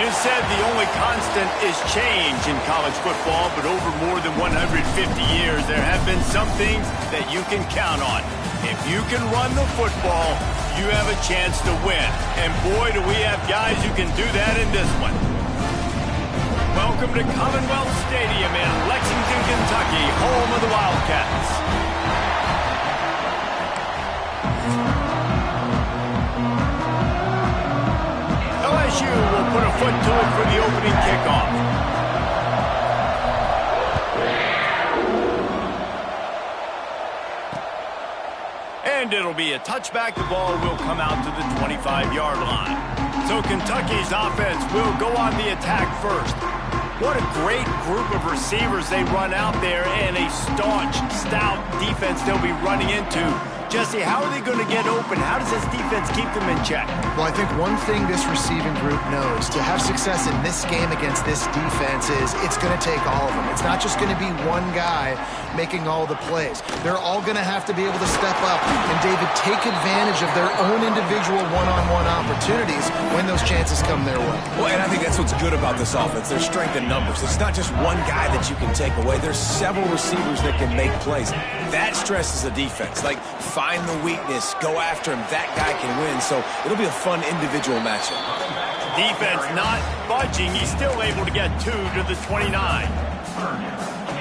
It is said the only constant is change in college football, but over more than 150 years, there have been some things that you can count on. If you can run the football, you have a chance to win. And boy, do we have guys who can do that in this one. Welcome to Commonwealth Stadium in Lexington, Kentucky, home of the Wildcats. LSU will put a foot to it for the opening kickoff. And it'll be a touchback. The ball will come out to the 25-yard line. So Kentucky's offense will go on the attack first. What a great group of receivers they run out there, and a staunch, stout defense they'll be running into. Jesse, how are they going to get open? How does this defense keep them in check? Well, I think one thing this receiving group knows to have success in this game against this defense is it's going to take all of them. It's not just going to be one guy making all the plays. They're all going to have to be able to step up and, David, take advantage of their own individual one-on-one opportunities when those chances come their way. Well, and I think that's what's good about this offense. Their strength in numbers. It's not just one guy that you can take away. There's several receivers that can make plays. That stresses the defense. Like, find the weakness, go after him. That guy can win. So it'll be a fun individual matchup. Defense not budging. He's still able to get 2 to the 29.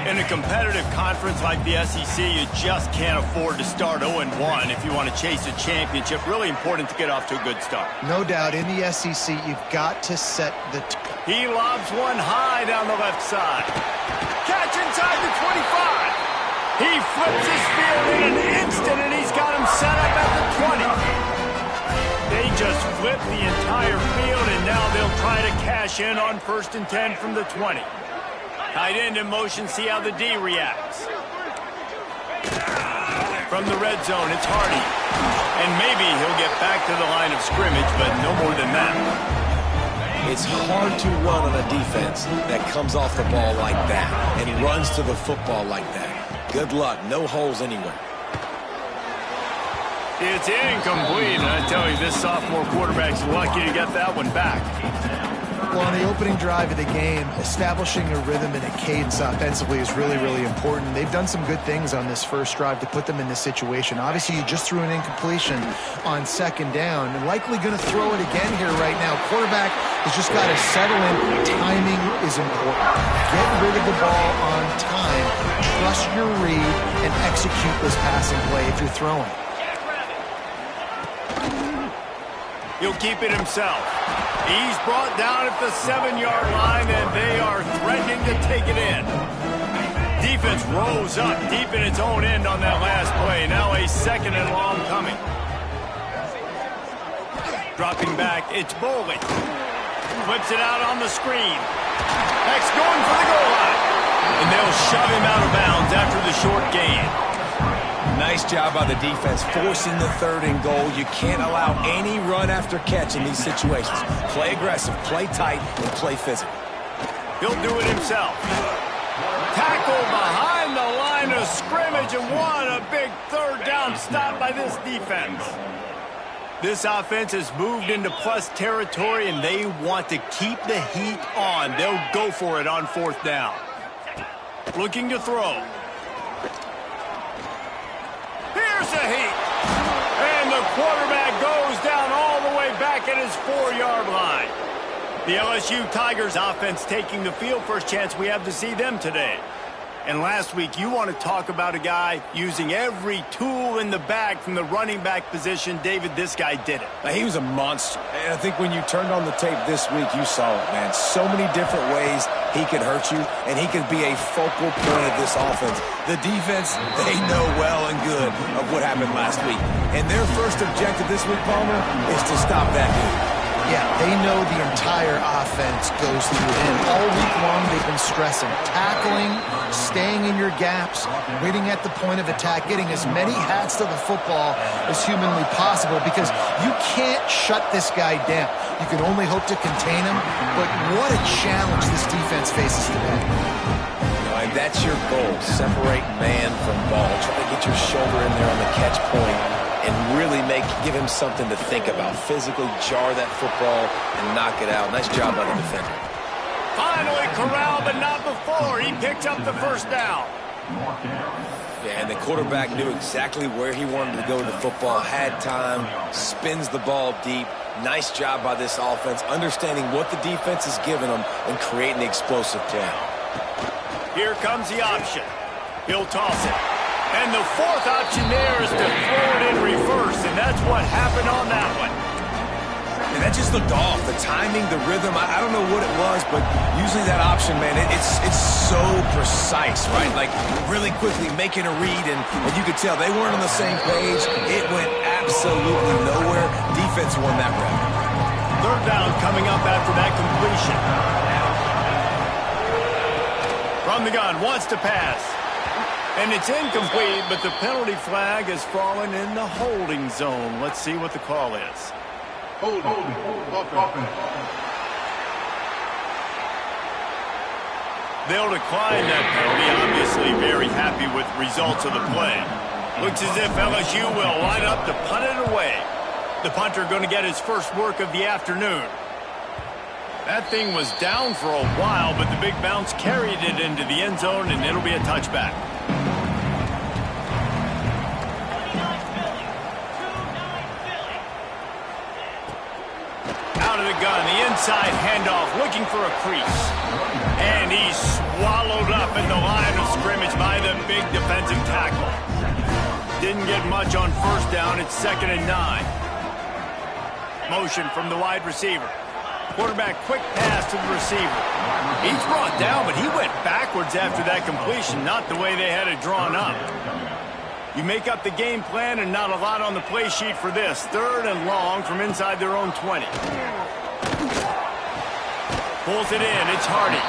In a competitive conference like the SEC, you just can't afford to start 0-1 if you want to chase a championship. Really important to get off to a good start. No doubt, in the SEC, you've got to set the... He lobs one high down the left side. Catch inside the 25. He flips his field in an instant, and he's got him set up at the 20. They just flipped the entire field, and now they'll try to cash in on 1st and 10 from the 20. Tight end in motion, see how the D reacts. From the red zone, it's Hardy. And maybe he'll get back to the line of scrimmage, but no more than that. It's hard to run on a defense that comes off the ball like that and runs to the football like that. Good luck. No holes anywhere. It's incomplete, and I tell you, this sophomore quarterback's lucky to get that one back. Well, on the opening drive of the game, establishing a rhythm and a cadence offensively is really, really important. They've done some good things on this first drive to put them in this situation. Obviously, you just threw an incompletion on 2nd down, and likely going to throw it again here right now. Quarterback has just got to settle in. Timing is important. Get rid of the ball on time. Trust your read and execute this passing play if you're throwing. He'll keep it himself. He's brought down at the 7-yard line, and they are threatening to take it in. Defense rose up deep in its own end on that last play. Now a 2nd and long coming. Dropping back, it's Bowling. Flips it out on the screen. Heck's going for the goal line. And they'll shove him out of bounds after the short gain. Nice job by the defense, forcing the 3rd and goal. You can't allow any run after catch in these situations. Play aggressive, play tight, and play physical. He'll do it himself. Tackle behind the line of scrimmage, and what a big 3rd down stop by this defense. This offense has moved into plus territory, and they want to keep the heat on. They'll go for it on 4th down. Looking to throw. Here's the heat. And the quarterback goes down all the way back at his 4-yard line. The LSU Tigers offense taking the field. First chance we have to see them today. And last week, you want to talk about a guy using every tool in the bag from the running back position. David, this guy did it. He was a monster. And I think when you turned on the tape this week, you saw it, man. So many different ways he could hurt you, and he could be a focal point of this offense. The defense, they know well and good of what happened last week. And their first objective this week, Palmer, is to stop that dude. Yeah, they know the entire offense goes through him. All week long, they've been stressing. Tackling, staying in your gaps, waiting at the point of attack, getting as many hats to the football as humanly possible, because you can't shut this guy down. You can only hope to contain him, but what a challenge this defense faces today. And that's your goal, separate man from ball. Try to get your shoulder in there on the catch point and really give him something to think about. Physically jar that football and knock it out. Nice job by the defender. Finally corralled, but not before. He picked up the first down. Yeah, and the quarterback knew exactly where he wanted to go with the football, had time, spins the ball deep. Nice job by this offense, understanding what the defense is giving them and creating the explosive play. Here comes the option. He'll toss it. And the fourth option there is to throw it in reverse, and that's what happened on that one. And that just looked off. The timing, the rhythm, I don't know what it was, but usually that option, man, it's so precise, right? Like really quickly making a read, and you could tell they weren't on the same page. It went absolutely nowhere. Defense won that round. Third down coming up after that completion. From the gun, wants to pass. And it's incomplete, but the penalty flag has fallen in the holding zone. Let's see what the call is. Holding. They'll decline that penalty, obviously very happy with the results of the play. Looks as if LSU will line up to punt it away. The punter going to get his first work of the afternoon. That thing was down for a while, but the big bounce carried it into the end zone, and it'll be a touchback. Out of the gun, the inside handoff, looking for a crease. And he's swallowed up in the line of scrimmage by the big defensive tackle. Didn't get much on first down. It's 2nd and 9. Motion from the wide receiver. Quarterback quick pass to the receiver. He's brought down, but he went backwards after that completion, not the way they had it drawn up. You make up the game plan and not a lot on the play sheet for this. 3rd and long from inside their own 20. Pulls it in. It's Hardy.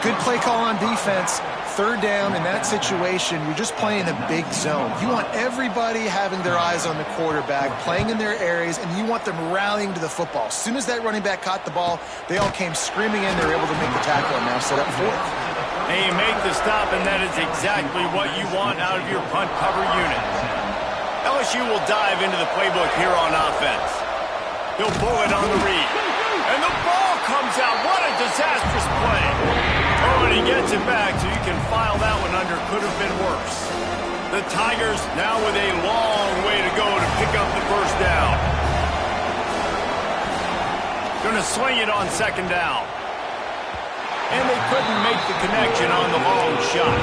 Good play call on defense. 3rd down in that situation, you're just playing a big zone. You want everybody having their eyes on the quarterback, playing in their areas, and you want them rallying to the football. As soon as that running back caught the ball, they all came screaming in. They were able to make the tackle and now set up 4th. Hey, make the stop, and that is exactly what you want out of your punt cover unit. LSU will dive into the playbook here on offense. He'll pull it on the read. And the ball comes out. What a disastrous play. Oh, and he gets it back, so you can file that one under. Could have been worse. The Tigers now with a long way to go to pick up the first down. Going to swing it on 2nd down. And they couldn't make the connection on the long shot.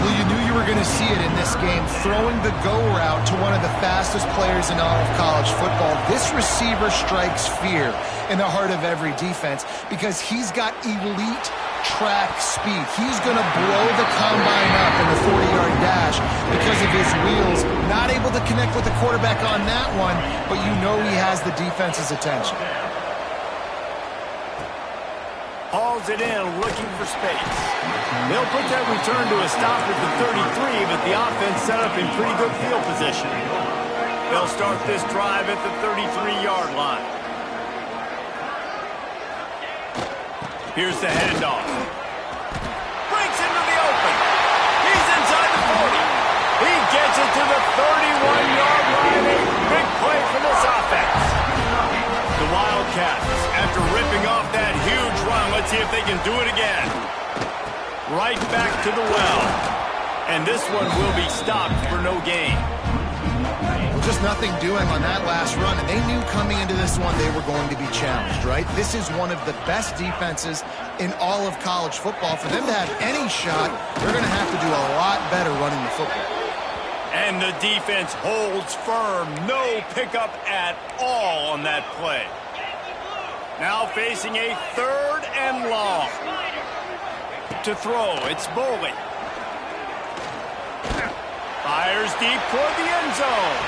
Well, you knew you were going to see it in this game, throwing the go route to one of the fastest players in all of college football. This receiver strikes fear in the heart of every defense because he's got elite track speed. He's going to blow the combine up in the 40-yard dash because of his wheels. Not able to connect with the quarterback on that one, but you know he has the defense's attention. Hauls it in, looking for space. They'll put that return to a stop at the 33, but the offense set up in pretty good field position. They'll start this drive at the 33-yard line. Here's the handoff. Breaks into the open. He's inside the 40. He gets it to the 31-yard line. A big play for this offense. The Wildcats, after ripping off that huge run, let's see if they can do it again. Right back to the well. And this one will be stopped for no gain. Well, just nothing doing on that last run, and they knew coming into this one they were going to be challenged, right? This is one of the best defenses in all of college football. For them to have any shot, they're going to have to do a lot better running the football. And the defense holds firm. No pickup at all on that play. Now facing a 3rd and long. To throw, it's Boley. Fires deep toward the end zone.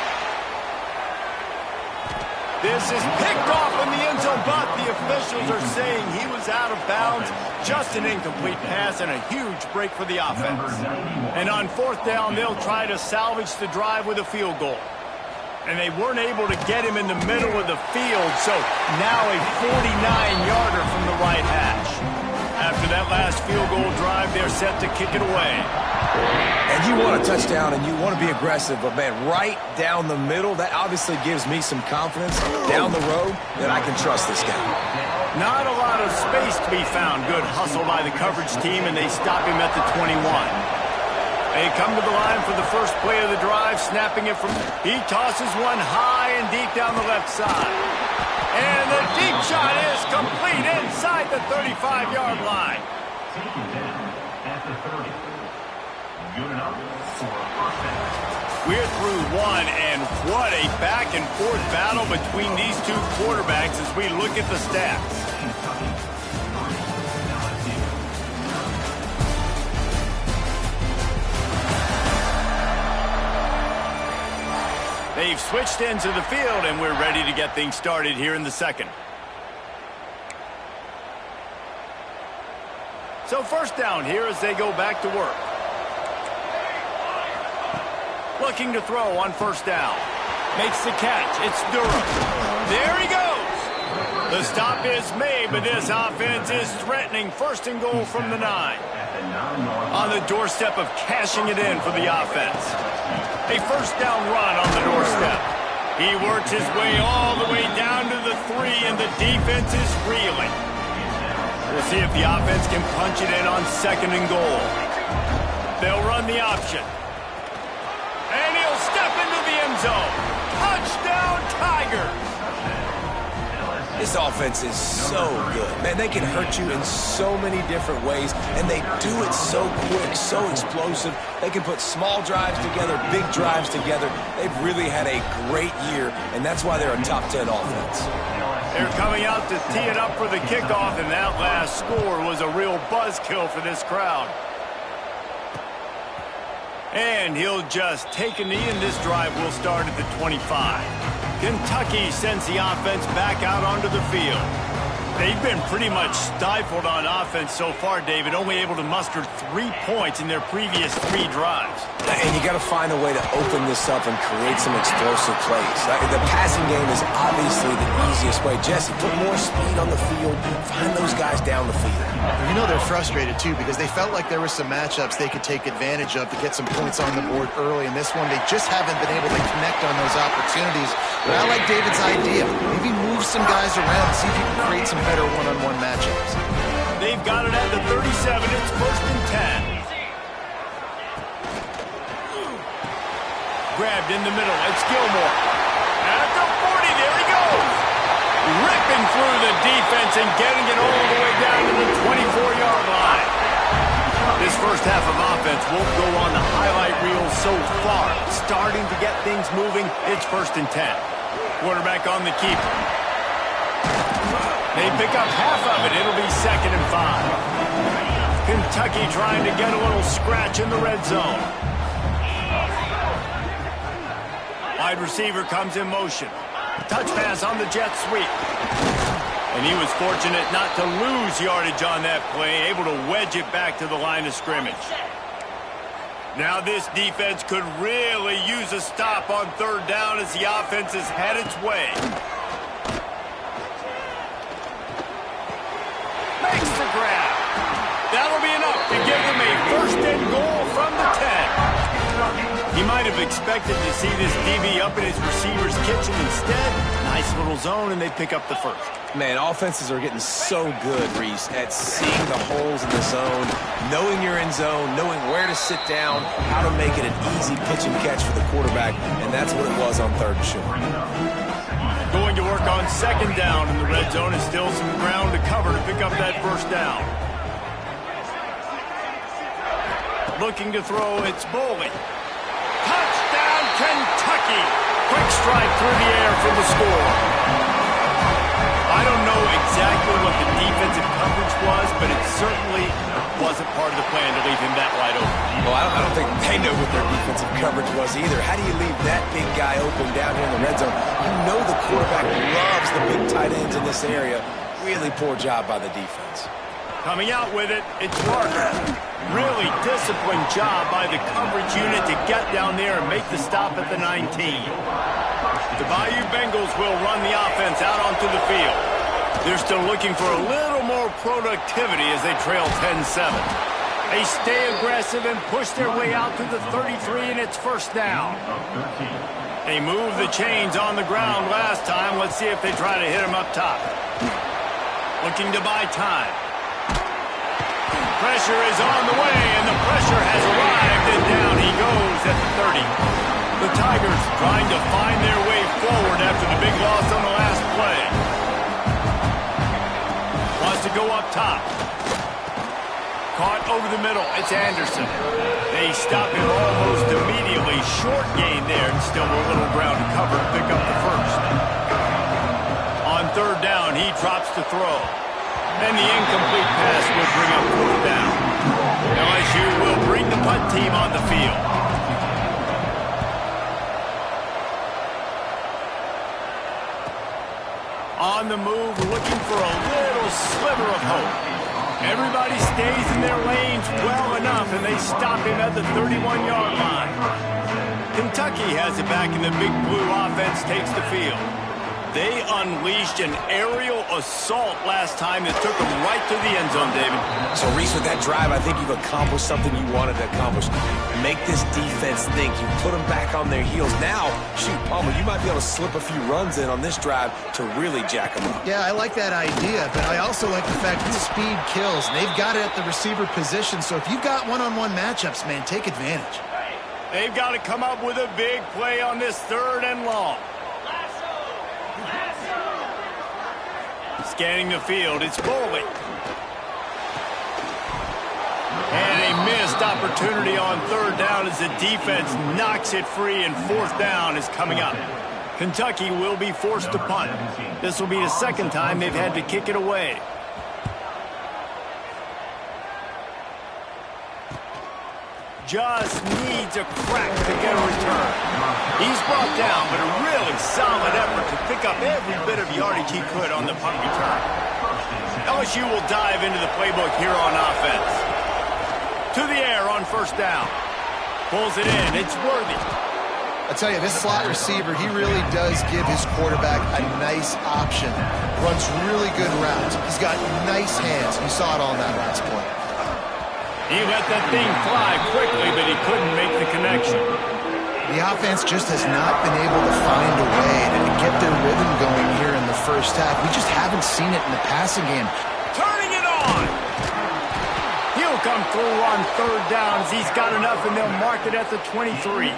This is picked off in the end zone, but the officials are saying he was out of bounds. Just an incomplete pass and a huge break for the offense. And on 4th down, they'll try to salvage the drive with a field goal. And they weren't able to get him in the middle of the field, so now a 49-yarder from the right hash. After that last field goal drive, they're set to kick it away. And you want a touchdown and you want to be aggressive, but, man, right down the middle, that obviously gives me some confidence down the road that I can trust this guy. Not a lot of space to be found. Good hustle by the coverage team, and they stop him at the 21. They come to the line for the first play of the drive, snapping it from... He tosses one high and deep down the left side. And the deep shot is complete inside the 35-yard line. We're through one, and what a back-and-forth battle between these two quarterbacks as we look at the stats. They've switched ends of the field, and we're ready to get things started here in the second. So first down here as they go back to work. Looking to throw on first down. Makes the catch. It's Durham. There he goes. The stop is made, but this offense is threatening first and goal from the 9. On the doorstep of cashing it in for the offense. A first down run on the doorstep. He works his way all the way down to the 3, and the defense is reeling. We'll see if the offense can punch it in on second and goal. They'll run the option. And he'll step into the end zone. Touchdown, Tigers! This offense is so good. Man, they can hurt you in so many different ways, and they do it so quick, so explosive. They can put small drives together, big drives together. They've really had a great year, and that's why they're a top 10 offense. They're coming out to tee it up for the kickoff, and that last score was a real buzzkill for this crowd. And he'll just take a knee, and this drive will start at the 25. Kentucky sends the offense back out onto the field. They've been pretty much stifled on offense so far, David, only able to muster 3 points in their previous 3 drives. And you got to find a way to open this up and create some explosive plays. The passing game is obviously the easiest way. Jesse, put more speed on the field. Find those guys down the field. You know they're frustrated, too, because they felt like there were some matchups they could take advantage of to get some points on the board early. In this one, they just haven't been able to connect on those opportunities. But I like David's idea. Maybe move some guys around, see if you can create some better one-on-one matchups. They've got it at the 37. It's first and 10. Grabbed in the middle. It's Gilmore. At the 40, there he goes. Ripping through the defense and getting it all the way down to the 24-yard line. This first half of offense won't go on the highlight reel so far. Starting to get things moving. It's first and 10. Quarterback on the keeper. They pick up half of it. It'll be second and 5. Kentucky trying to get a little scratch in the red zone. Wide receiver comes in motion. Touch pass on the jet sweep. And he was fortunate not to lose yardage on that play, able to wedge it back to the line of scrimmage. Now this defense could really use a stop on third down as the offense has had its way. Makes the grab. That'll be enough to give them a first and goal from the 10. He might have expected to see this DB up in his receiver's kitchen. Instead, nice little zone, and they pick up the first. Man, offenses are getting so good, Reese, at seeing the holes in the zone, knowing you're in zone, knowing where to sit down, how to make it an easy pitch and catch for the quarterback, and that's what it was on third and short. Going to work on second down in the red zone, and still some ground to cover to pick up that first down. Looking to throw, it's Bowling. Touchdown, Kentucky! Quick strike through the air for the score. I don't know exactly what the defensive coverage was, but it certainly wasn't part of the plan to leave him that wide open. Well, I don't think they know what their defensive coverage was either. How do you leave that big guy open down here in the red zone? You know the quarterback loves the big tight ends in this area. Really poor job by the defense. Coming out with it, it's Walker. Really disciplined job by the coverage unit to get down there and make the stop at the 19. The Bayou Bengals will run the offense out onto the field. They're still looking for a little more productivity as they trail 10-7. They stay aggressive and push their way out to the 33, and it's first down. They moved the chains on the ground last time. Let's see if they try to hit them up top. Looking to buy time. Pressure is on the way, and the pressure has arrived, and down he goes at the 30. The Tigers trying to find their way forward after the big loss on the last play. Wants to go up top. Caught over the middle. It's Anderson. They stop him almost immediately. Short gain there, and still a little ground to cover to pick up the first. On third down, he drops to throw. And the incomplete pass will bring up fourth down. LSU will bring the punt team on the field. On the move, looking for a little sliver of hope. Everybody stays in their lanes well enough, and they stop him at the 31-yard line. Kentucky has it back, and the Big Blue offense takes the field. They unleashed an aerial assault last time that took them right to the end zone, David. So, Reese, with that drive, I think you've accomplished something you wanted to accomplish. Make this defense think. You put them back on their heels. Now, shoot, Palmer, you might be able to slip a few runs in on this drive to really jack them up. Yeah, I like that idea, but I also like the fact that speed kills. And they've got it at the receiver position, so if you've got one-on-one matchups, man, take advantage. They've got to come up with a big play on this third and long. Scanning the field, it's Foley. And a missed opportunity on third down as the defense knocks it free, and fourth down is coming up. Kentucky will be forced to punt. This will be the second time they've had to kick it away. Just needs a crack to get a return. He's brought down, but a really solid effort to pick up every bit of yardage he could on the punt return. LSU will dive into the playbook here on offense. To the air on first down. Pulls it in. It's Worthy. I tell you, this slot receiver, he really does give his quarterback a nice option. Runs really good routes. He's got nice hands. You saw it on that last play. He let that thing fly quickly, but he couldn't make the connection. The offense just has not been able to find a way to get their rhythm going here in the first half. We just haven't seen it in the passing game. Turning it on! He'll come through on third down as he's got enough, and they'll mark it at the 23.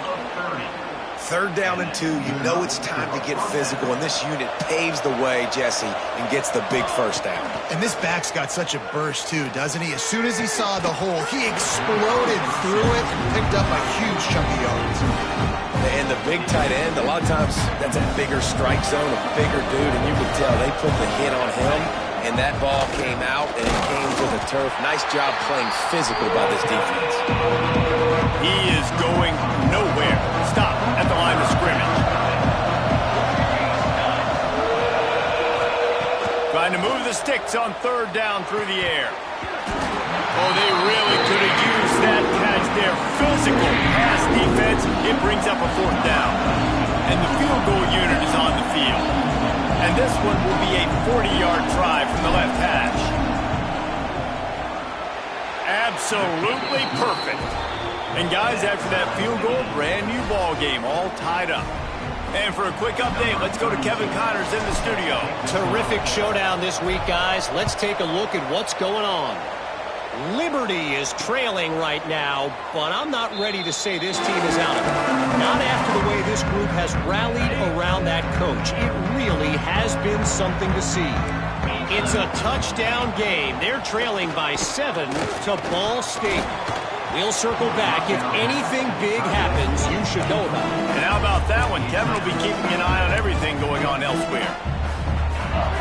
Third down and 2, you know it's time to get physical, and this unit paves the way, Jesse, and gets the big first down. And this back's got such a burst, too, doesn't he? As soon as he saw the hole, he exploded through it and picked up a huge chunk of yards. And the big tight end, a lot of times that's a bigger strike zone, a bigger dude, and you could tell they put the hit on him, and that ball came out, and it came to the turf. Nice job playing physical by this defense. He is going nowhere. Stop at the line of scrimmage. Trying to move the sticks on third down through the air. Oh, they really could have used that catch there. Physical pass defense. It brings up a fourth down. And the field goal unit is on the field. And this one will be a 40-yard try from the left hash. Absolutely perfect. And guys, after that field goal, brand new ball game, all tied up. And for a quick update, let's go to Kevin Connors in the studio. Terrific showdown this week, guys. Let's take a look at what's going on. Liberty is trailing right now, but I'm not ready to say this team is out of it. Not after the way this group has rallied around that coach. It really has been something to see. It's a touchdown game. They're trailing by 7 to Ball State. We'll circle back. If anything big happens, you should know about it. And how about that one? Kevin will be keeping an eye on everything going on elsewhere.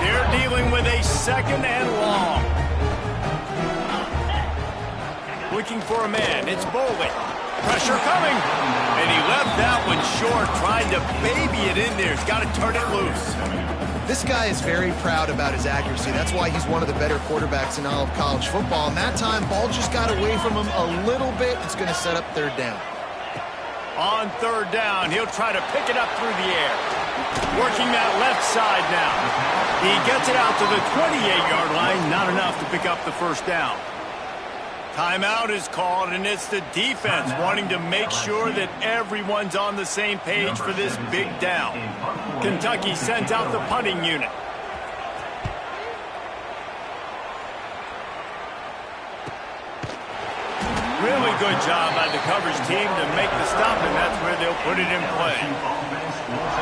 They're dealing with a second and long. Looking for a man. It's Boley. Pressure coming. And he left that one short, trying to baby it in there. He's got to turn it loose. This guy is very proud about his accuracy. That's why he's one of the better quarterbacks in all of college football. And that time, ball just got away from him a little bit. It's going to set up third down. On third down, he'll try to pick it up through the air. Working that left side now. He gets it out to the 28-yard line. Not enough to pick up the first down. Timeout is called, and it's the defense wanting to make sure that everyone's on the same page for this big down. Kentucky sends out the punting unit. Really good job by the coverage team to make the stop, and that's where they'll put it in play.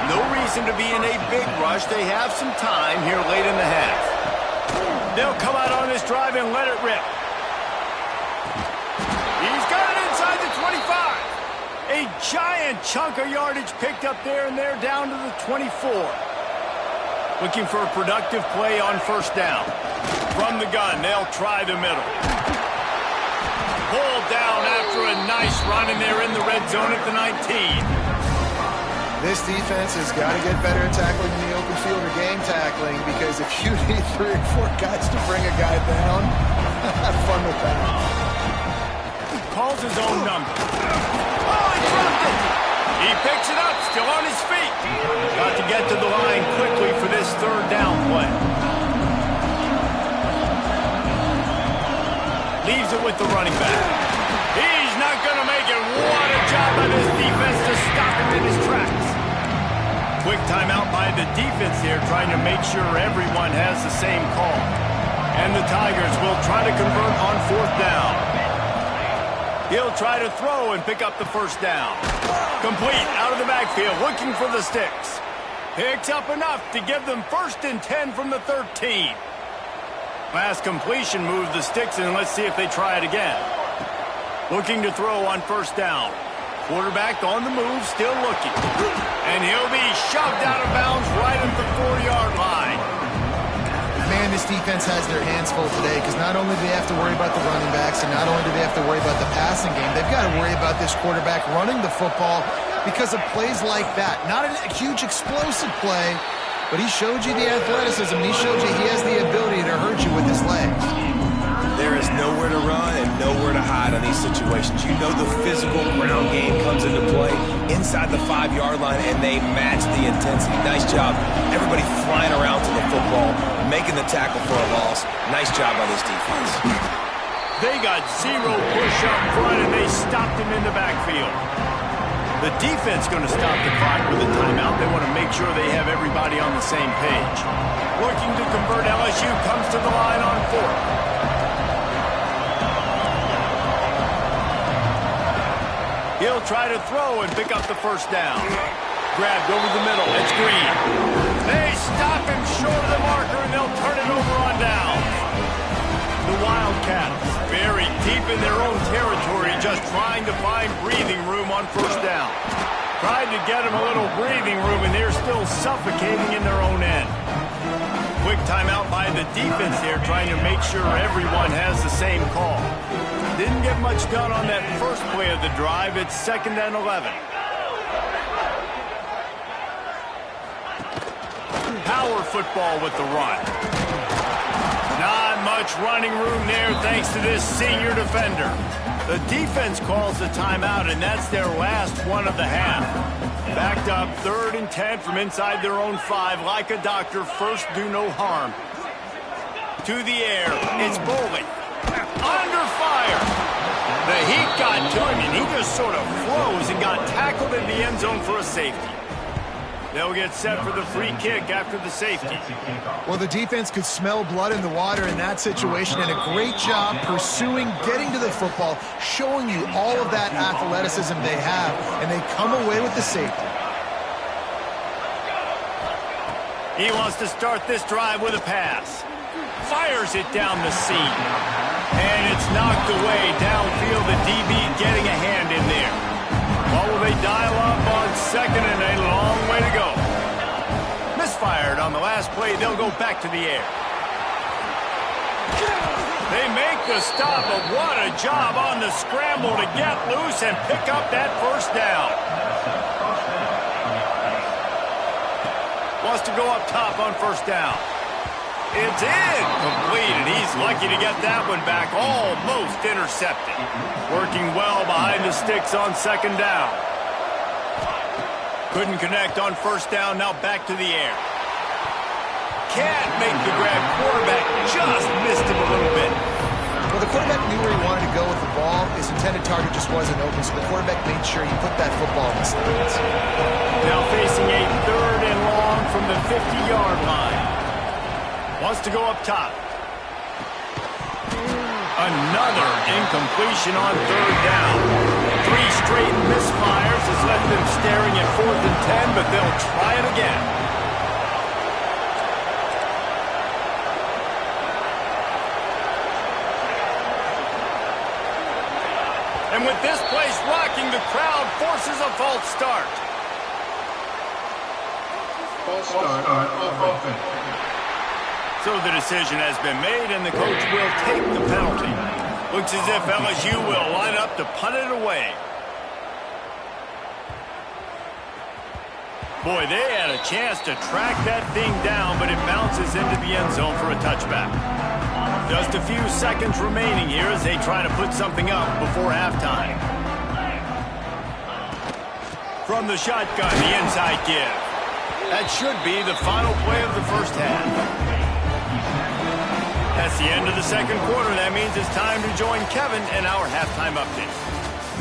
No reason to be in a big rush. They have some time here late in the half. They'll come out on this drive and let it rip. He's got it inside the 25. A giant chunk of yardage picked up there, and they're down to the 24. Looking for a productive play on first down. From the gun, they'll try the middle. Pulled down after a nice run, and they're in the red zone at the 19. This defense has got to get better at tackling in the open field or game tackling, because if you need 3 or 4 guys to bring a guy down, have fun with that. Calls his own number. Oh, he dropped it! He picks it up, still on his feet. Got to get to the line quickly for this third down play. Leaves it with the running back. He's not going to make it. What a job by this defense to stop him in his tracks. Quick timeout by the defense here, trying to make sure everyone has the same call. And the Tigers will try to convert on fourth down. He'll try to throw and pick up the first down. Complete out of the backfield, looking for the sticks. Picks up enough to give them 1st and 10 from the 13. Last completion moves the sticks, and let's see if they try it again. Looking to throw on first down. Quarterback on the move, still looking. And he'll be shoved out of bounds right at the 4-yard line. Man, this defense has their hands full today, because not only do they have to worry about the running backs, and not only do they have to worry about the passing game, they've got to worry about this quarterback running the football because of plays like that. Not a huge explosive play, but he showed you the athleticism. He showed you he has the ability to hurt you with his legs. There is nowhere to run and nowhere to hide on these situations. You know the physical ground game comes into play inside the 5-yard line, and they match the intensity. Nice job. Everybody flying around to the football, making the tackle for a loss. Nice job by this defense. They got 0 push up front, and they stopped him in the backfield. The defense going to stop the clock with a timeout. They want to make sure they have everybody on the same page. Looking to convert, LSU comes to the line on 4th. He'll try to throw and pick up the first down. Grabbed over the middle. It's Green. They stop him short of the marker, and they'll turn it over on down. The Wildcats buried deep in their own territory, just trying to find breathing room on first down. Tried to get them a little breathing room, and they're still suffocating in their own end. Quick timeout by the defense here, trying to make sure everyone has the same call. Didn't get much done on that first play of the drive. It's 2nd and 11. Power football with the run. Not much running room there thanks to this senior defender. The defense calls the timeout, and that's their last one of the half. Backed up 3rd and 10 from inside their own 5. Like a doctor, first do no harm. To the air, it's Bowling. Under fire. The heat got to him, and he just sort of froze and got tackled in the end zone for a safety. They'll get set for the free kick after the safety. Well, the defense could smell blood in the water in that situation, and a great job pursuing, getting to the football, showing you all of that athleticism they have, and they come away with the safety. He wants to start this drive with a pass. Fires it down the seam. And it's knocked away downfield. The DB getting a hand in there. What will they dial up on 2nd and a long way to go? Misfired on the last play. They'll go back to the air. They make the stop, but what a job on the scramble to get loose and pick up that first down. Wants to go up top on first down. It's incomplete, and he's lucky to get that one back. Almost intercepted. Working well behind the sticks on 2nd down. Couldn't connect on first down. Now back to the air. Can't make the grab. Quarterback just missed him a little bit. Well, the quarterback knew where he wanted to go with the ball. His intended target just wasn't open, so the quarterback made sure he put that football in the stands. Now facing a 3rd and long from the 50-yard line. Wants to go up top. Another incompletion on 3rd down. 3 straight misfires has left them staring at 4th and 10, but they'll try it again. And with this place rocking, the crowd forces a false start. False start on offense. So the decision has been made, and the coach will take the penalty. Looks as if LSU will line up to punt it away. Boy, they had a chance to track that thing down, but it bounces into the end zone for a touchback. Just a few seconds remaining here as they try to put something up before halftime. From the shotgun, the inside give. That should be the final play of the first half. That's the end of the second quarter. That means it's time to join Kevin in our halftime update.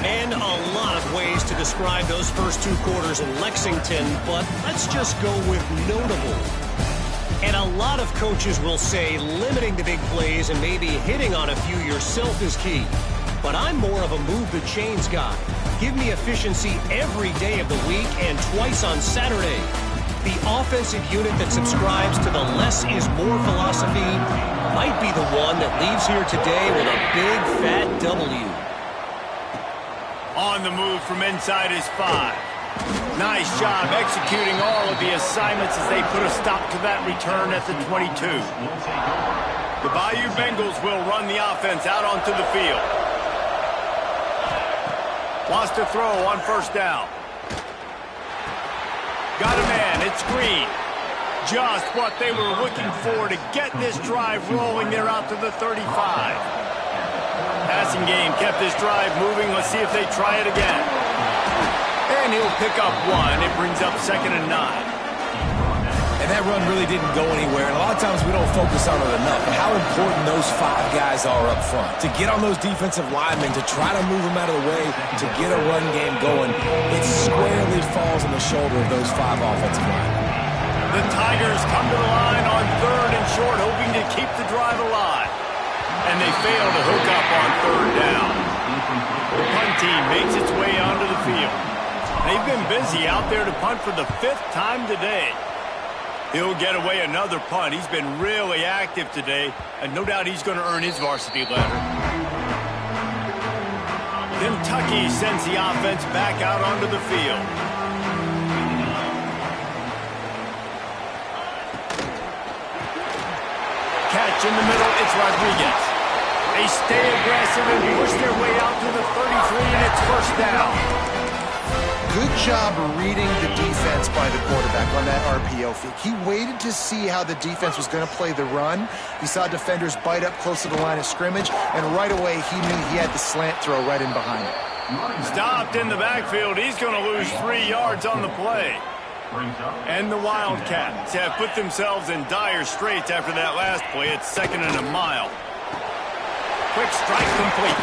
And a lot of ways to describe those first 2 quarters in Lexington, but let's just go with notable. And a lot of coaches will say limiting the big plays and maybe hitting on a few yourself is key. But I'm more of a move the chains guy. Give me efficiency every day of the week and twice on Saturday. The offensive unit that subscribes to the less is more philosophy might be the one that leaves here today with a big fat W. On the move from inside his 5. Nice job executing all of the assignments as they put a stop to that return at the 22. The Bayou Bengals will run the offense out onto the field. Wants to throw on first down. Got a man. It's Green. Just what they were looking for to get this drive rolling. They're out to the 35. Passing game kept this drive moving. Let's see if they try it again. And he'll pick up 1. It brings up 2nd and 9. And that run really didn't go anywhere. And a lot of times we don't focus on it enough. But how important those 5 guys are up front. To get on those defensive linemen, to try to move them out of the way, to get a run game going, it squarely falls on the shoulder of those 5 offensive linemen. The Tigers come to the line on 3rd and short, hoping to keep the drive alive. And they fail to hook up on 3rd down. The punt team makes its way onto the field. They've been busy out there to punt for the 5th time today. He'll get away another punt. He's been really active today, and no doubt he's going to earn his varsity letter. Kentucky sends the offense back out onto the field. Catch in the middle, it's Rodriguez. They stay aggressive and push their way out to the 33, and it's first down. Good job reading the defense by the quarterback on that RPO fake. He waited to see how the defense was going to play the run. He saw defenders bite up close to the line of scrimmage, and right away he knew he had the slant throw right in behind him. Stopped in the backfield. He's going to lose 3 yards on the play. And the Wildcats have put themselves in dire straits after that last play. It's 2nd and a mile. Quick strike complete.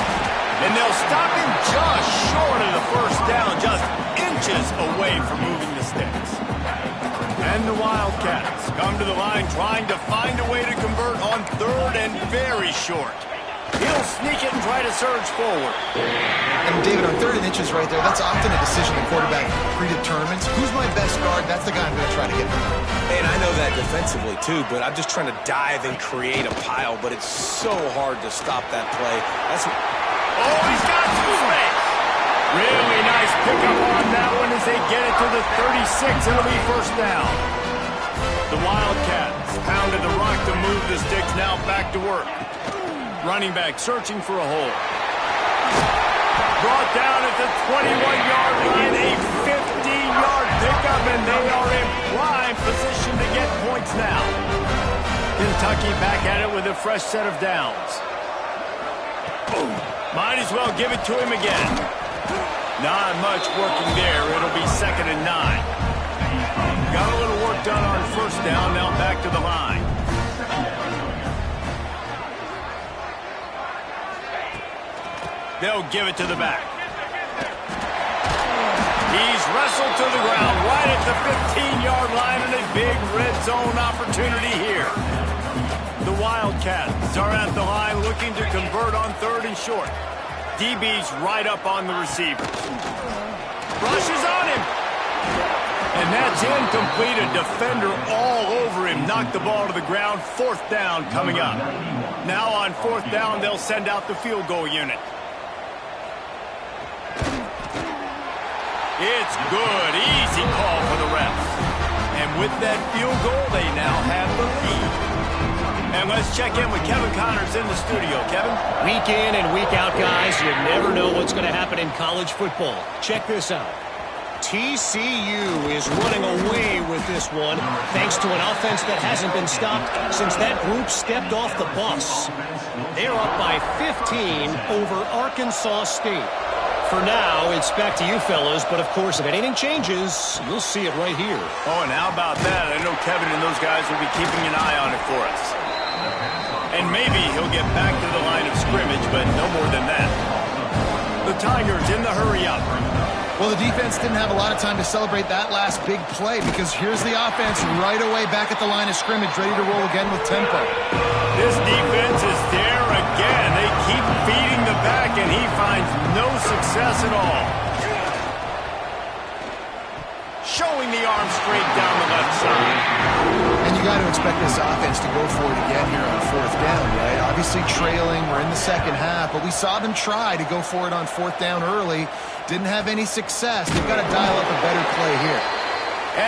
And they'll stop him just short of the first down, just inches away from moving the sticks. And the Wildcats come to the line trying to find a way to convert on 3rd and very short. He'll sneak it and try to surge forward. And David, on 3rd and inches right there, that's often a decision the quarterback predetermines. Who's my best guard? That's the guy I'm going to try to get behind. And I know that defensively, too, but I'm just trying to dive and create a pile, but it's so hard to stop that play. Oh, he's got 2 space. Really nice pickup on that one as they get it to the 36. It'll be first down. The Wildcats pounded the rock to move the sticks, now back to work. Running back searching for a hole. Brought down at the 21-yard line, a 50-yard pickup, and they are in prime position to get points now. Kentucky back at it with a fresh set of downs. Boom. Might as well give it to him again. Not much working there. It'll be 2nd and 9. first down, now back to the line. They'll give it to the back. He's wrestled to the ground right at the 15-yard line, and a big red zone opportunity here. The Wildcats are at the line looking to convert on 3rd and short. DB's right up on the receivers. Rushes on him. And that's incomplete. A defender all over him. Knocked the ball to the ground. 4th down coming up. Now on 4th down, they'll send out the field goal unit. It's good. Easy call for the refs. And with that field goal, they now have the lead. And let's check in with Kevin Connors in the studio. Kevin? Week in and week out, guys, you never know what's going to happen in college football. Check this out. TCU is running away with this one thanks to an offense that hasn't been stopped since that group stepped off the bus. They're up by 15 over Arkansas State. For now, it's back to you fellas, but of course, if anything changes, you'll see it right here. Oh, and how about that? I know Kevin and those guys will be keeping an eye on it for us. And maybe he'll get back to the line of scrimmage, but no more than that. The Tigers in the hurry-up. Well, the defense didn't have a lot of time to celebrate that last big play because here's the offense right away back at the line of scrimmage, ready to roll again with tempo. This defense is there again. They keep feeding the back, and he finds no success at all. Showing the arm straight down the left side. And you got to expect this offense to go for it again here on 4th down, right? Obviously trailing, we're in the second half, but we saw them try to go for it on 4th down early. Didn't have any success. They've got to dial up a better play here.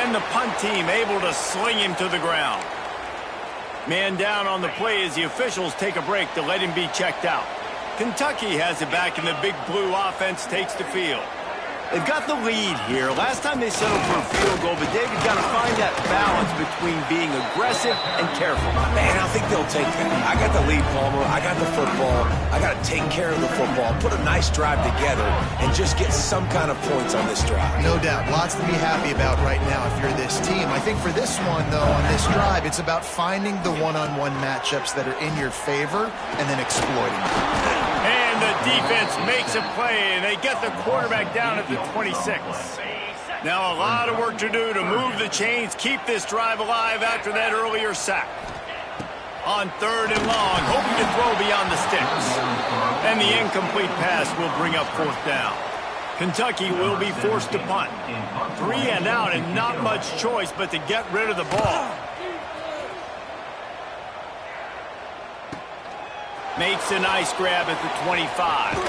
And the punt team able to sling him to the ground. Man down on the play as the officials take a break to let him be checked out. Kentucky has it back, and the big blue offense takes the field. They've got the lead here. Last time they settled for a field goal, but David got to find that balance between being aggressive and careful. Man, I think they'll take that. I got the lead, Palmer. I got the football. I got to take care of the football, put a nice drive together, and just get some kind of points on this drive. No doubt. Lots to be happy about right now if you're this team. I think for this one, though, on this drive, it's about finding the one-on-one matchups that are in your favor and then exploiting them. And the defense makes a play, and they get the quarterback down at the 26. Now a lot of work to do to move the chains, keep this drive alive after that earlier sack. On 3rd and long, hoping to throw beyond the sticks. And the incomplete pass will bring up 4th down. Kentucky will be forced to punt. 3 and out, and not much choice but to get rid of the ball. Makes a nice grab at the 25.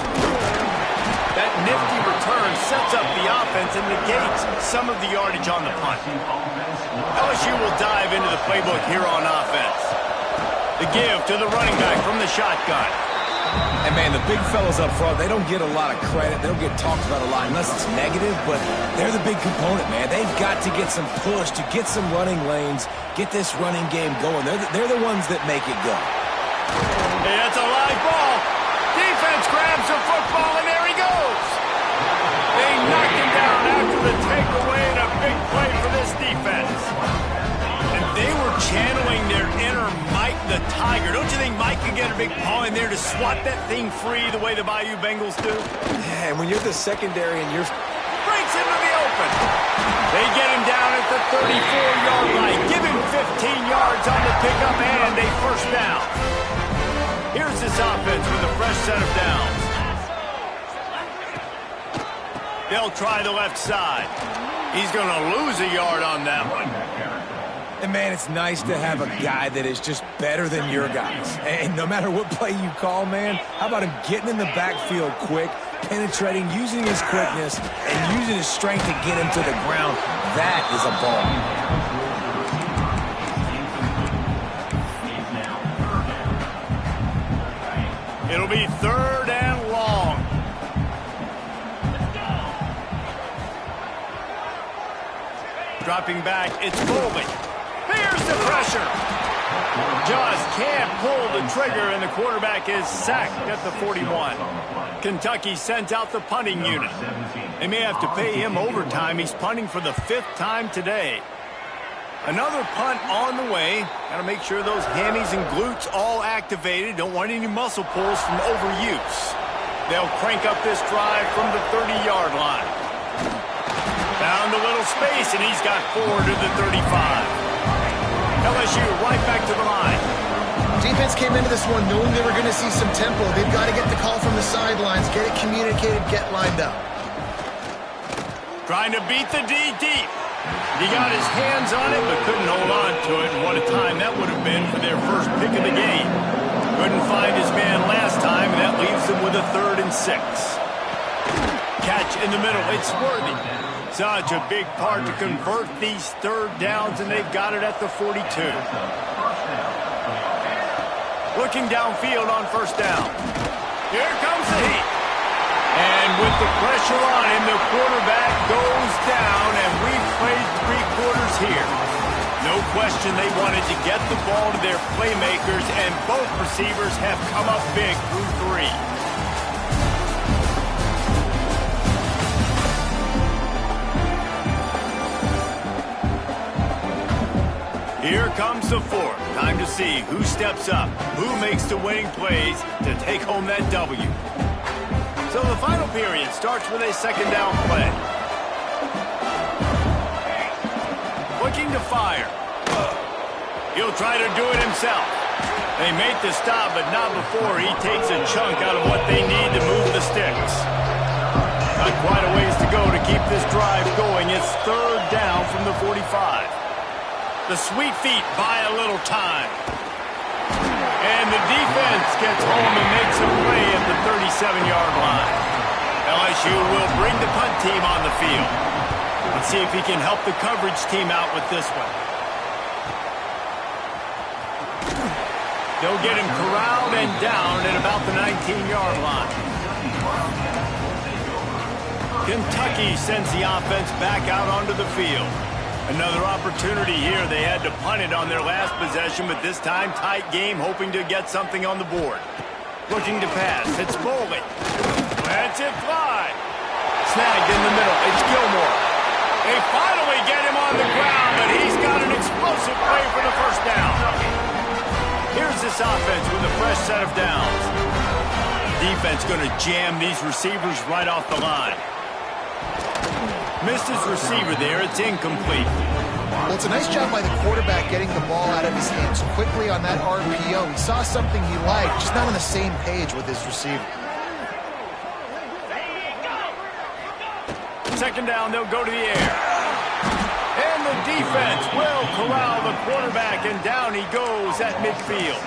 That nifty return sets up the offense and negates some of the yardage on the punt. LSU will dive into the playbook here on offense. The give to the running back from the shotgun. And, man, the big fellas up front, they don't get a lot of credit. They don't get talked about a lot unless it's negative, but they're the big component, man. They've got to get some push, to get some running lanes, get this running game going. They're the ones that make it go. It's a live ball. Defense grabs the football, and there he goes. They knocked him down after the takeaway, and a big play for this defense. And they were channeling their inner Mike the Tiger. Don't you think Mike could get a big paw in there to swat that thing free the way the Bayou Bengals do? Yeah, and when you're the secondary and you're... Breaks into the open. They get him down at the 34-yard line. Give him 15 yards on the pickup and a first down. Here's this offense with a fresh set of downs. They'll try the left side. He's going to lose a yard on that one. And, man, it's nice to have a guy that is just better than your guys. And no matter what play you call, man, how about him getting in the backfield quick, penetrating, using his quickness, and using his strength to get him to the ground? That is a ball. It'll be 3rd and long. Dropping back, it's Foley. Here's the pressure. Just can't pull the trigger, and the quarterback is sacked at the 41. Kentucky sends out the punting unit. They may have to pay him overtime. He's punting for the 5th time today. Another punt on the way. Got to make sure those hammies and glutes all activated. Don't want any muscle pulls from overuse. They'll crank up this drive from the 30-yard line. Found a little space, and he's got 4 to the 35. LSU right back to the line. Defense came into this one knowing they were going to see some tempo. They've got to get the call from the sidelines, get it communicated, get lined up. Trying to beat the D deep. He got his hands on it, but couldn't hold on to it. And what a time that would have been for their first pick of the game. Couldn't find his man last time, and that leaves them with a 3rd and 6. Catch in the middle. It's Worthy. Such a big part to convert these 3rd downs, and they've got it at the 42. Looking downfield on 1st down. Here comes the heat. And with the pressure on him, the quarterback goes down, and we've played 3 quarters here. No question they wanted to get the ball to their playmakers, and both receivers have come up big through 3. Here comes the 4th. Time to see who steps up, who makes the winning plays to take home that W. So the final period starts with a 2nd down play. Looking to fire. He'll try to do it himself. They make the stop, but not before he takes a chunk out of what they need to move the sticks. Got quite a ways to go to keep this drive going. It's 3rd down from the 45. The sweet feet buy a little time. And the defense gets home and makes a play at the 37-yard line. LSU will bring the punt team on the field. Let's see if he can help the coverage team out with this one. They'll get him corralled and down at about the 19-yard line. Kentucky sends the offense back out onto the field. Another opportunity here. They had to punt it on their last possession, but this time tight game, hoping to get something on the board. Looking to pass. It's Foley. Lets it fly. Snagged in the middle. It's Gilmore. They finally get him on the ground, but he's got an explosive play for the 1st down. Here's this offense with a fresh set of downs. Defense going to jam these receivers right off the line. Missed his receiver there. It's incomplete. Well, it's a nice job by the quarterback getting the ball out of his hands quickly on that RPO. He saw something he liked, just not on the same page with his receiver. 2nd down, they'll go to the air. And the defense will corral the quarterback, and down he goes at midfield.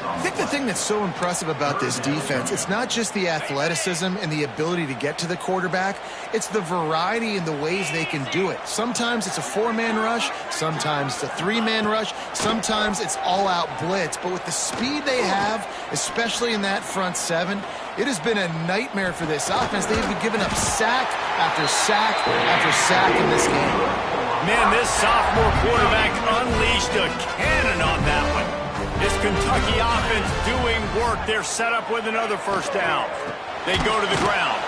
I think the thing that's so impressive about this defense, it's not just the athleticism and the ability to get to the quarterback, it's the variety in the ways they can do it. Sometimes it's a 4-man rush, sometimes it's a 3-man rush, sometimes it's all-out blitz. But with the speed they have, especially in that front 7, it has been a nightmare for this offense. They've been giving up sack after sack after sack in this game. Man, this sophomore quarterback unleashed a cannon on that one. This Kentucky offense doing work. They're set up with another 1st down. They go to the ground.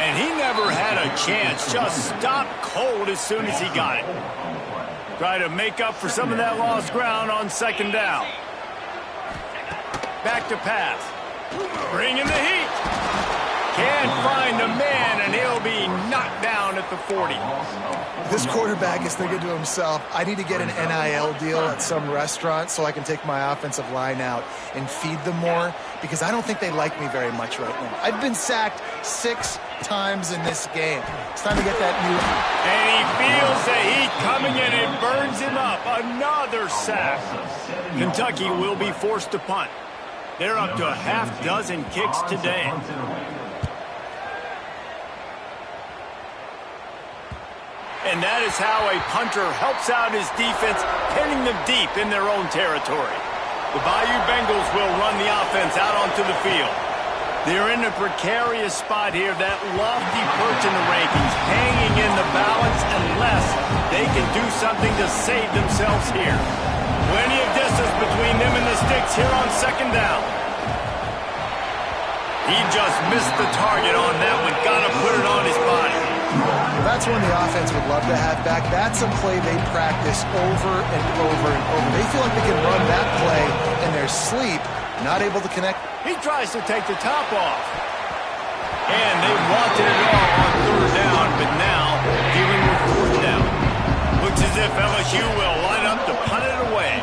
And he never had a chance. Just stopped cold as soon as he got it. Try to make up for some of that lost ground on 2nd down. Back to pass. Bringing the heat. Can't find a man, and he'll be knocked down at the 40. This quarterback is thinking to himself, I need to get an NIL deal at some restaurant so I can take my offensive line out and feed them more, because I don't think they like me very much right now. I've been sacked 6 times in this game. It's time to get that new... And he feels the heat coming, and it burns him up. Another sack. Kentucky will be forced to punt. They're up to a half-dozen kicks today. And that is how a punter helps out his defense, pinning them deep in their own territory. The Bayou Bengals will run the offense out onto the field. They're in a precarious spot here, that lofty perch in the rankings, hanging in the balance unless they can do something to save themselves here. Plenty of distance between them and the sticks here on 2nd down. He just missed the target on that one. Got to put it on his body. that's one the offense would love to have back. That's a play they practice over and over and over. They feel like they can run that play in their sleep, not able to connect. He tries to take the top off. And they wanted it all on third down, but now dealing with fourth down. Looks as if LSU will line up to punt it away.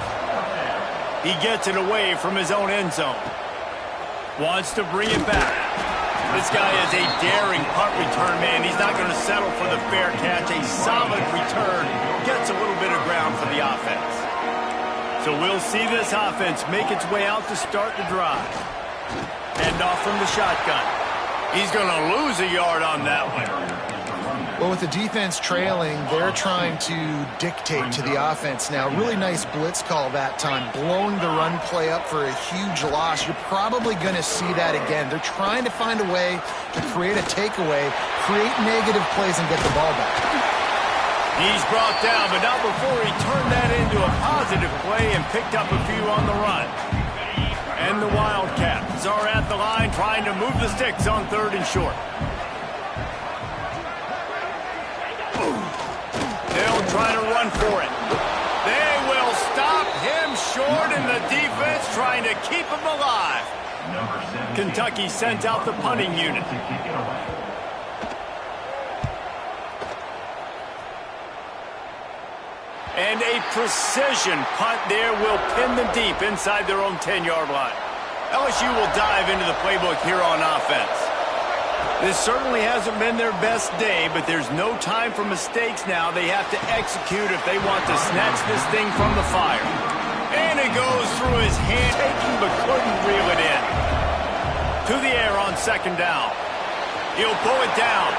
He gets it away from his own end zone. Wants to bring it back. This guy is a daring punt return man. He's not going to settle for the fair catch. A solid return gets a little bit of ground for the offense. So we'll see this offense make its way out to start the drive. Hand off from the shotgun. He's going to lose a yard on that one. Well, with the defense trailing, they're trying to dictate to the offense now. Really nice blitz call that time, blowing the run play up for a huge loss. You're probably going to see that again. They're trying to find a way to create a takeaway, create negative plays, and get the ball back. He's brought down, but not before he turned that into a positive play and picked up a few on the run. And the Wildcats are at the line trying to move the sticks on third and short. They'll try to run for it. They will stop him short, and the defense trying to keep him alive. Kentucky sent out the punting unit. And a precision punt there will pin them deep inside their own 10-yard line. LSU will dive into the playbook here on offense. This certainly hasn't been their best day, but there's no time for mistakes now. They have to execute if they want to snatch this thing from the fire. And it goes through his hand, taking but couldn't reel it in. To the air on second down. He'll pull it down.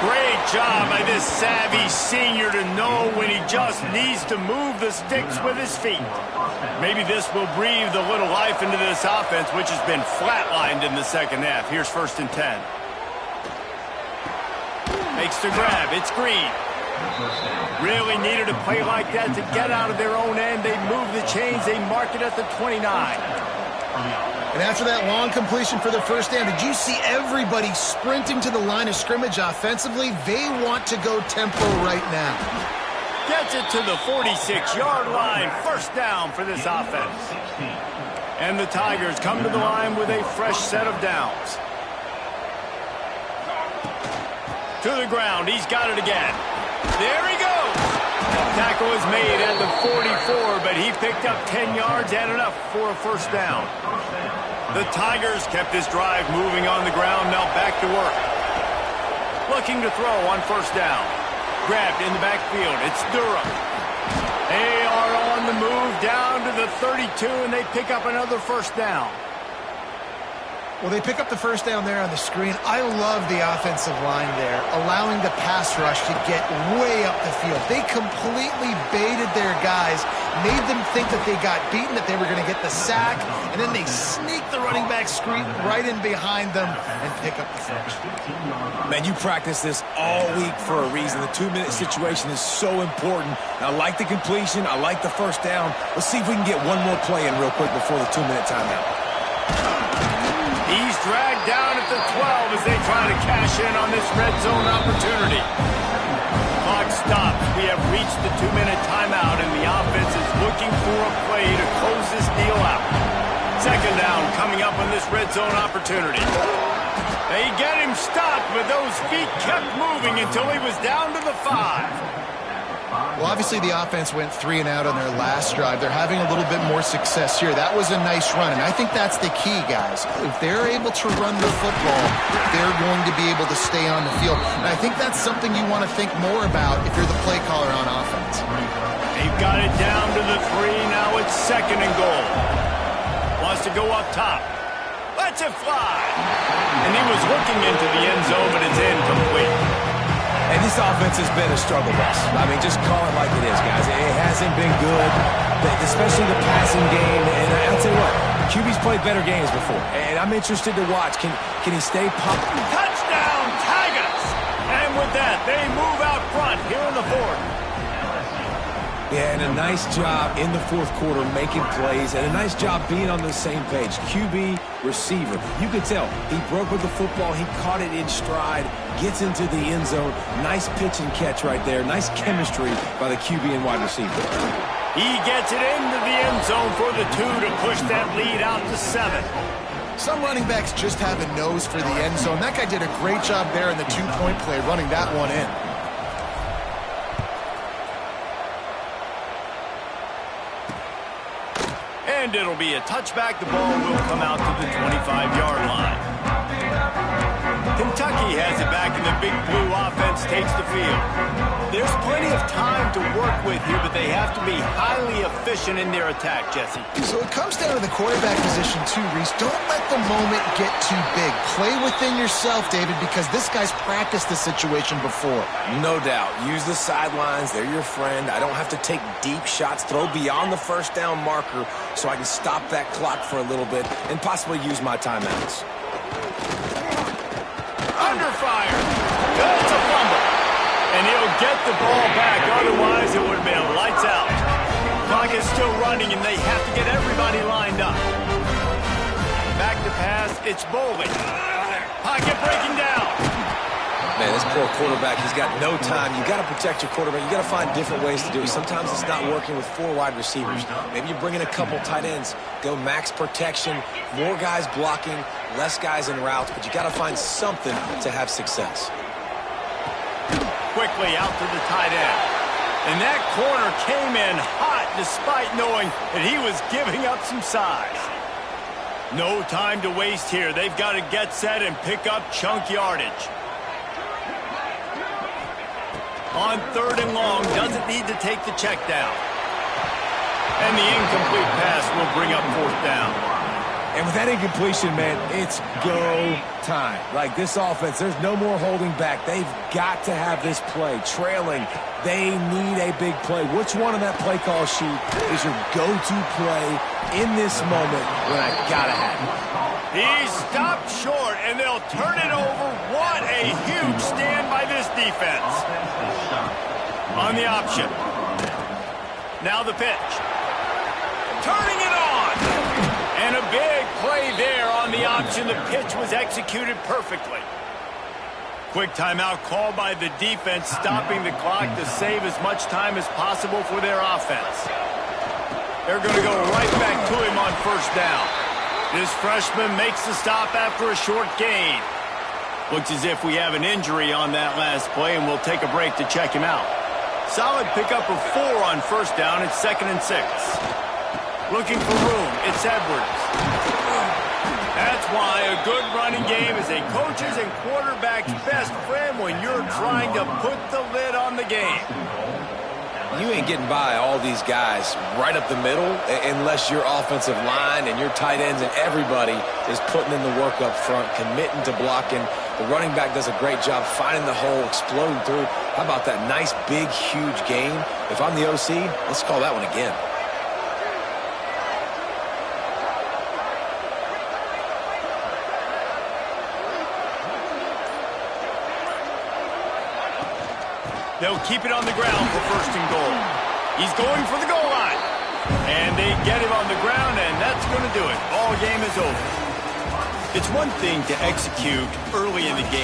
Great job by this savvy senior to know when he just needs to move the sticks with his feet. Maybe this will breathe a little life into this offense, which has been flatlined in the second half. Here's 1st and 10. Makes the grab. It's Green. Really needed a play like that to get out of their own end. They move the chains. They mark it at the 29. And after that long completion for the first down, did you see everybody sprinting to the line of scrimmage offensively? They want to go tempo right now. Gets it to the 46-yard line. First down for this offense. And the Tigers come to the line with a fresh set of downs. To the ground. He's got it again. There he goes. Tackle is made at the 44, but he picked up 10 yards and enough for a first down. The Tigers kept this drive moving on the ground. Now back to work. Looking to throw on first down. Grabbed in the backfield. It's Durham. They are on the move down to the 32, and they pick up another first down. Well, they pick up the first down there on the screen. I love the offensive line there, allowing the pass rush to get way up the field. They completely baited their guys, made them think that they got beaten, that they were going to get the sack, and then they sneak the running back screen right in behind them and pick up the first. Man, you practice this all week for a reason. The 2-minute situation is so important. I like the completion. I like the first down. Let's see if we can get one more play in real quick before the 2-minute timeout. He's dragged down at the 12 as they try to cash in on this red zone opportunity. Clock stops. We have reached the 2-minute timeout, and the offense is looking for a play to close this deal out. Second down coming up on this red zone opportunity. They get him stopped, but those feet kept moving until he was down to the 5. Well, obviously the offense went 3 and out on their last drive. They're having a little bit more success here. That was a nice run, and I think that's the key, guys. If they're able to run the football, they're going to be able to stay on the field. And I think that's something you want to think more about if you're the play caller on offense. They've got it down to the 3. Now it's 2nd and goal. Wants to go up top. Lets it fly. And he was looking into the end zone, but it's incomplete. And this offense has been a struggle bus. I mean, just call it like it is, guys. It hasn't been good, especially the passing game. And I'll tell you what, QB's played better games before. And I'm interested to watch. Can he stay pumped? Touchdown, Tigers! And with that, they move out front here in the 4th. Yeah, and a nice job in the fourth quarter making plays, and a nice job being on the same page. QB, receiver. You could tell he broke with the football. He caught it in stride, gets into the end zone. Nice pitch and catch right there. Nice chemistry by the QB and wide receiver. He gets it into the end zone for the 2 to push that lead out to 7. Some running backs just have a nose for the end zone. That guy did a great job there in the 2-point play, running that one in. And it'll be a touchback. The ball will come out to the 25-yard line. Kentucky has it back, and the big blue offense takes the field. There's plenty of time to work with here, but they have to be highly efficient in their attack, Jesse. So it comes down to the quarterback position too, Reese. Don't let the moment get too big. Play within yourself, David, because this guy's practiced this situation before. No doubt. Use the sidelines. They're your friend. I don't have to take deep shots, throw beyond the first down marker so I can stop that clock for a little bit and possibly use my timeouts. Under fire. That's a fumble. And he'll get the ball back. Otherwise, it would have been lights out. Clock is still running, and they have to get everybody lined up. Back to pass. It's Bowling. Pocket breaking down. Man, this poor quarterback, he's got no time. You got to protect your quarterback. You got to find different ways to do it. Sometimes it's not working with 4 wide receivers. Maybe you bring in a couple tight ends. Go max protection, more guys blocking, less guys in routes, but you got to find something to have success. Quickly out to the tight end. And that corner came in hot despite knowing that he was giving up some size. No time to waste here. They've got to get set and pick up chunk yardage. On 3rd and long, doesn't need to take the check down. And the incomplete pass will bring up 4th down. And with that incompletion, man, it's go time. Like this offense, there's no more holding back. They've got to have this play. Trailing, they need a big play. Which one on that play call sheet is your go-to play in this moment when I gotta have it? He stopped short, and they'll turn it over. What a huge stand by this defense. On the option. Now the pitch. Turning it on. And a big play there on the option. The pitch was executed perfectly. Quick timeout called by the defense, stopping the clock to save as much time as possible for their offense. They're going to go right back to him on 1st down. This freshman makes the stop after a short gain. Looks as if we have an injury on that last play, and we'll take a break to check him out. Solid pickup of 4 on 1st down. It's 2nd and 6. Looking for room. It's Edwards. That's why a good running game is a coach's and quarterback's best friend when you're trying to put the lid on the game. You ain't getting by all these guys right up the middle unless your offensive line and your tight ends and everybody is putting in the work up front, committing to blocking. The running back does a great job finding the hole, exploding through. How about that nice, big, huge gain? If I'm the OC, let's call that one again. They'll keep it on the ground for 1st and goal. He's going for the goal line. And they get him on the ground, and that's going to do it. Ball game is over. It's one thing to execute early in the game.